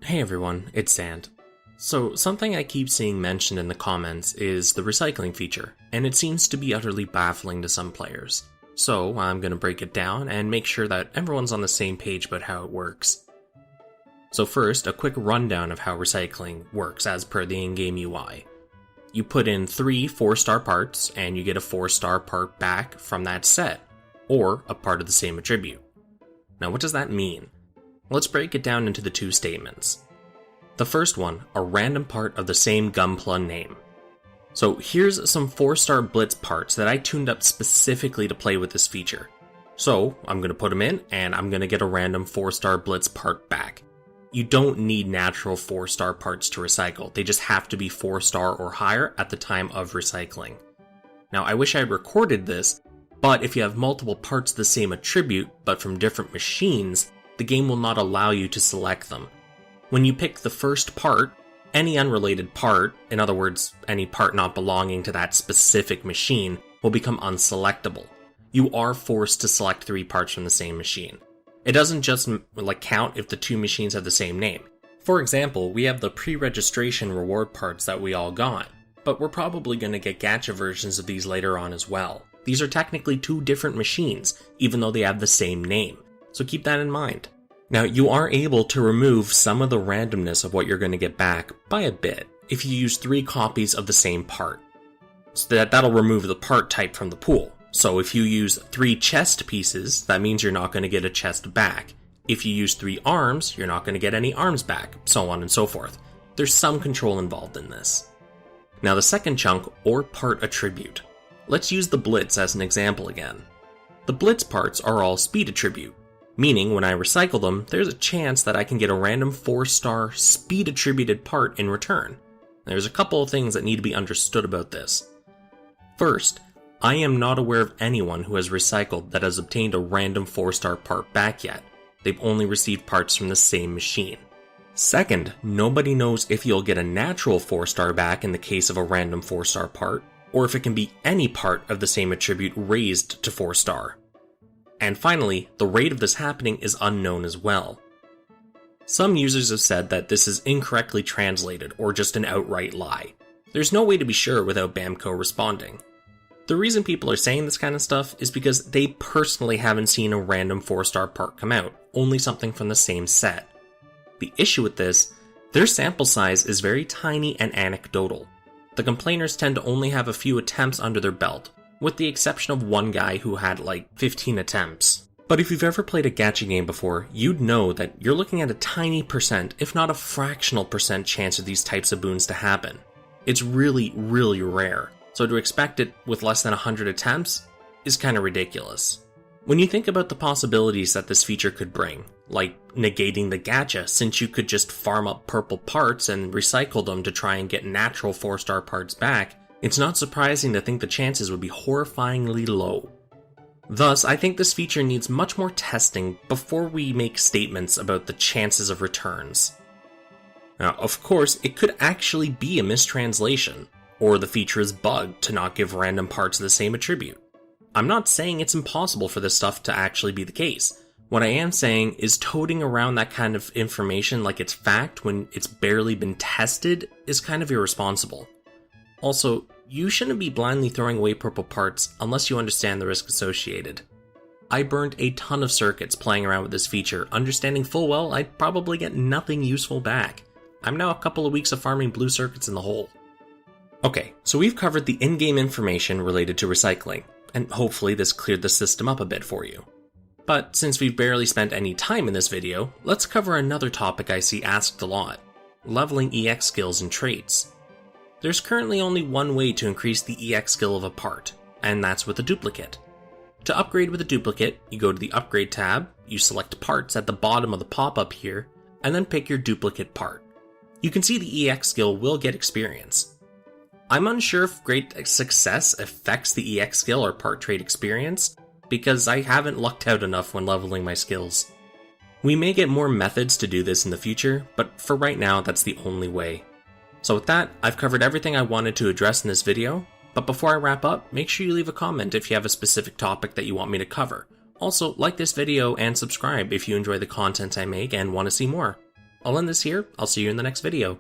Hey everyone, it's Xant. So, something I keep seeing mentioned in the comments is the recycling feature, and it seems to be utterly baffling to some players. So, I'm going to break it down and make sure that everyone's on the same page about how it works. So first, a quick rundown of how recycling works as per the in-game UI. You put in 3 4-star parts, and you get a 4-star part back from that set, or a part of the same attribute. Now what does that mean? Let's break it down into the 2 statements. The first one, a random part of the same Gunpla name. So here's some 4-star Blitz parts that I tuned up specifically to play with this feature. So I'm going to put them in, and I'm going to get a random 4-star Blitz part back. You don't need natural 4-star parts to recycle, they just have to be 4-star or higher at the time of recycling. Now I wish I had recorded this, but if you have multiple parts of the same attribute, but from different machines, the game will not allow you to select them. When you pick the first part, any unrelated part, in other words, any part not belonging to that specific machine, will become unselectable. You are forced to select 3 parts from the same machine. It doesn't just count if the 2 machines have the same name. For example, we have the pre-registration reward parts that we all got, but we're probably going to get gacha versions of these later on as well. These are technically 2 different machines, even though they have the same name. So keep that in mind. Now, you are able to remove some of the randomness of what you're going to get back by a bit if you use 3 copies of the same part. So that'll remove the part type from the pool. So if you use 3 chest pieces, that means you're not going to get a chest back. If you use 3 arms, you're not going to get any arms back, so on and so forth. There's some control involved in this. Now the second chunk, or part attribute. Let's use the Blitz as an example again. The Blitz parts are all speed attribute, meaning when I recycle them, there's a chance that I can get a random 4-star speed attributed part in return. There's a couple of things that need to be understood about this. First, I am not aware of anyone who has recycled that has obtained a random 4-star part back yet. They've only received parts from the same machine. Second, nobody knows if you'll get a natural 4-star back in the case of a random 4-star part, or if it can be any part of the same attribute raised to 4-star. And finally, the rate of this happening is unknown as well. Some users have said that this is incorrectly translated or just an outright lie. There's no way to be sure without Bamco responding. The reason people are saying this kind of stuff is because they personally haven't seen a random 4-star part come out, only something from the same set. The issue with this, their sample size is very tiny and anecdotal. The complainers tend to only have a few attempts under their belt, with the exception of one guy who had like 15 attempts. But if you've ever played a gacha game before, you'd know that you're looking at a tiny percent, if not a fractional percent chance of these types of boons to happen. It's really, really rare, so to expect it with less than 100 attempts is kinda ridiculous. When you think about the possibilities that this feature could bring, like negating the gacha since you could just farm up purple parts and recycle them to try and get natural 4-star parts back, it's not surprising to think the chances would be horrifyingly low. Thus, I think this feature needs much more testing before we make statements about the chances of returns. Now, of course, it could actually be a mistranslation, or the feature is bugged to not give random parts of the same attribute. I'm not saying it's impossible for this stuff to actually be the case. What I am saying is toting around that kind of information like it's fact when it's barely been tested is kind of irresponsible. Also, you shouldn't be blindly throwing away purple parts unless you understand the risk associated. I burned a ton of circuits playing around with this feature, understanding full well I'd probably get nothing useful back. I'm now a couple of weeks of farming blue circuits in the hole. Okay, so we've covered the in-game information related to recycling, and hopefully this cleared the system up a bit for you. But since we've barely spent any time in this video, let's cover another topic I see asked a lot: leveling EX skills and traits. There's currently only one way to increase the EX skill of a part, and that's with a duplicate. To upgrade with a duplicate, you go to the Upgrade tab, you select Parts at the bottom of the pop-up here, and then pick your duplicate part. You can see the EX skill will get experience. I'm unsure if great success affects the EX skill or part trait experience, because I haven't lucked out enough when leveling my skills. We may get more methods to do this in the future, but for right now that's the only way. So with that, I've covered everything I wanted to address in this video, but before I wrap up, make sure you leave a comment if you have a specific topic that you want me to cover. Also, like this video and subscribe if you enjoy the content I make and want to see more. I'll end this here, I'll see you in the next video.